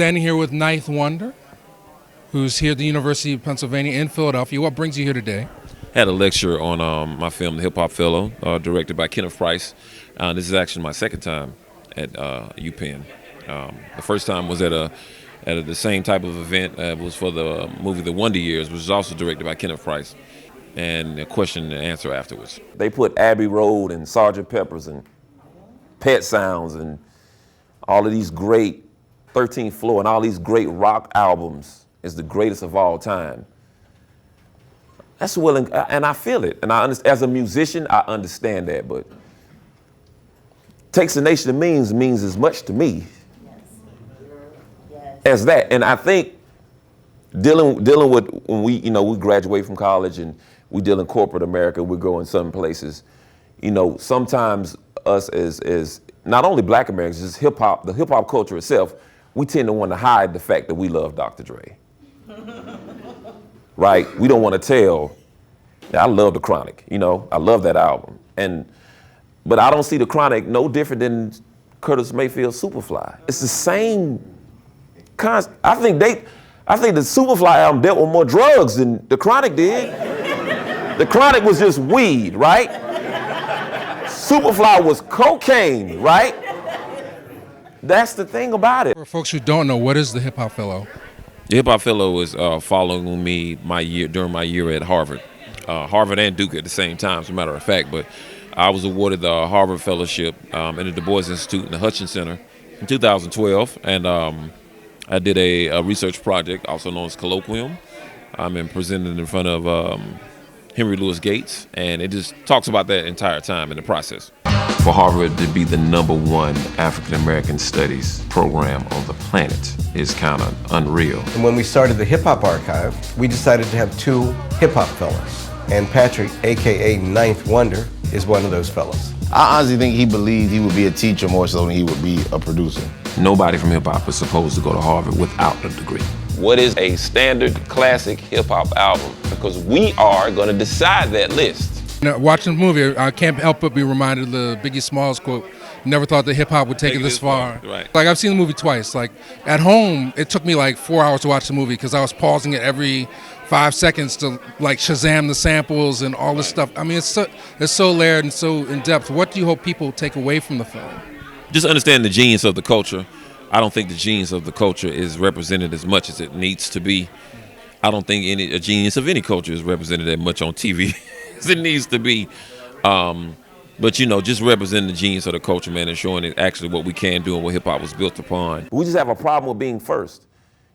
standing here with Ninth Wonder, who's here at the University of Pennsylvania in Philadelphia. What brings you here today? Had a lecture on my film, The Hip Hop Fellow, directed by Kenneth Price. This is actually my second time at UPenn. The first time was at the same type of event. It was for the movie The Wonder Years, which was also directed by Kenneth Price, and a question and answer afterwards. They put Abbey Road and Sgt. Pepper's and Pet Sounds and all of these great 13th Floor and all these great rock albums is the greatest of all time. That's willing, and I feel it. And I understand, as a musician, I understand that, but Takes a Nation of means as much to me as that. And I think dealing with when we graduate from college and we deal in corporate America, we go in some places, sometimes us as not only Black Americans, just hip hop, the hip hop culture itself, we tend to want to hide the fact that we love Dr. Dre. Right? We don't want to tell. I love The Chronic, I love that album. But I don't see The Chronic no different than Curtis Mayfield's Superfly. It's the same concept. I think the Superfly album dealt with more drugs than The Chronic did. The Chronic was just weed, right? Superfly was cocaine, right? That's the thing about it. For folks who don't know, what is the Hip Hop Fellow? The Hip Hop Fellow was following me during my year at Harvard. Harvard and Duke at the same time, as a matter of fact. But I was awarded the Harvard Fellowship in the Du Bois Institute in the Hutchins Center in 2012. And I did a research project, also known as Colloquium. I'm presented in front of Henry Louis Gates. And it just talks about that entire time in the process. For Harvard to be the #1 African-American studies program on the planet is kind of unreal. And when we started the Hip Hop Archive, we decided to have 2 hip hop fellows. And Patrick, AKA Ninth Wonder, is one of those fellows. I honestly think he believed he would be a teacher more so than he would be a producer. Nobody from hip hop is supposed to go to Harvard without a degree. What is a standard classic hip hop album? Because we are going to decide that list. Watching the movie, I can't help but be reminded of the Biggie Smalls quote, "Never thought that hip hop would take it this far." Right. Like, I've seen the movie twice. Like, at home, it took me like 4 hours to watch the movie because I was pausing it every 5 seconds to like Shazam the samples and all this stuff. I mean, it's so layered and so in depth. What do you hope people take away from the film? Just understand the genius of the culture. I don't think the genius of the culture is represented as much as it needs to be. I don't think a genius of any culture is represented that much on TV as it needs to be. But just representing the genius of the culture, man, and showing it actually what we can do and what hip hop was built upon. We just have a problem with being first.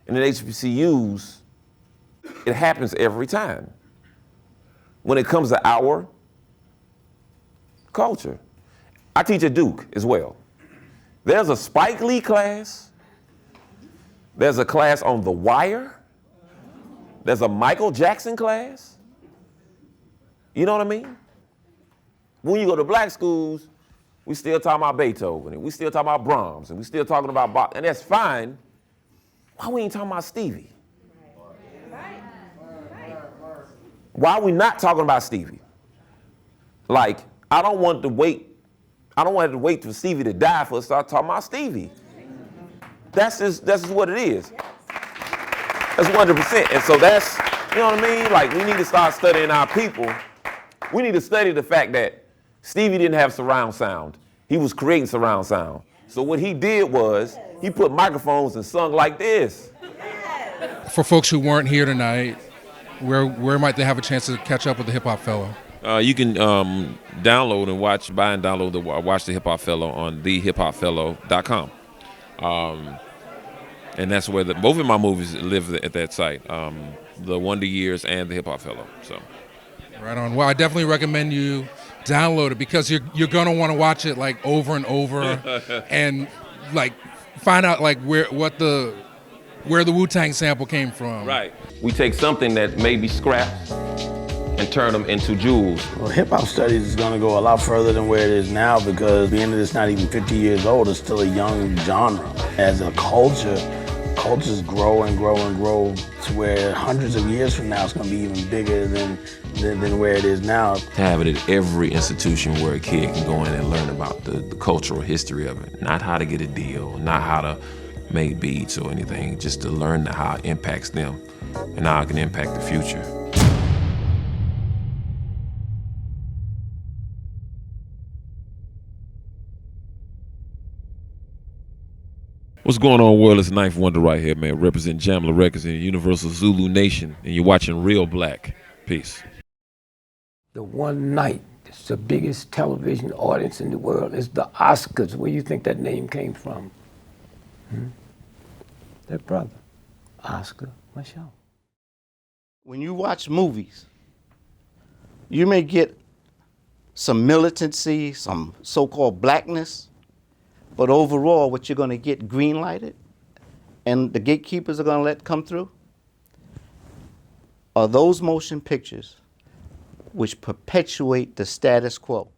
And in HBCUs, it happens every time. When it comes to our culture. I teach at Duke as well. There's a Spike Lee class. There's a class on The Wire. There's a Michael Jackson class. You know what I mean? When you go to black schools, we still talking about Beethoven, and we still talking about Brahms, and we still talking about Bach, and that's fine. Why we ain't talking about Stevie? Why are we not talking about Stevie? Like, I don't want to wait for Stevie to die for us to start talking about Stevie. That's just what it is. That's 100%. And so that's, you know what I mean? Like, we need to start studying our people. We need to study the fact that Stevie didn't have surround sound. He was creating surround sound. So what he did was, he put microphones and sung like this. For folks who weren't here tonight, where might they have a chance to catch up with the Hip Hop Fellow? You can download and watch the Hip Hop Fellow on thehiphopfellow.com. And that's where both of my movies live at that site, The Wonder Years and the Hip Hop Fellow. So, right on. Well, I definitely recommend you download it because you're gonna want to watch it like over and over, and like find out like where the Wu-Tang sample came from. Right. We take something that may be scraps and turn them into jewels. Well, hip-hop studies is gonna go a lot further than where it is now because being that it's not even 50 years old, it's still a young genre. As a culture, cultures grow and grow and grow to where hundreds of years from now it's gonna be even bigger than where it is now. To have it at every institution where a kid can go in and learn about the cultural history of it. Not how to get a deal, not how to made beads or anything, just to learn how it impacts them and how it can impact the future. What's going on, world? It's Ninth Wonder right here, man. Representing Jamla Records and Universal Zulu Nation, and you're watching Real Black. Peace. The one night, it's the biggest television audience in the world. It's the Oscars. Where you think that name came from? Their brother, Oscar Michelle. When you watch movies, you may get some militancy, some so-called blackness, but overall, what you're going to get green lighted and the gatekeepers are going to let come through are those motion pictures which perpetuate the status quo.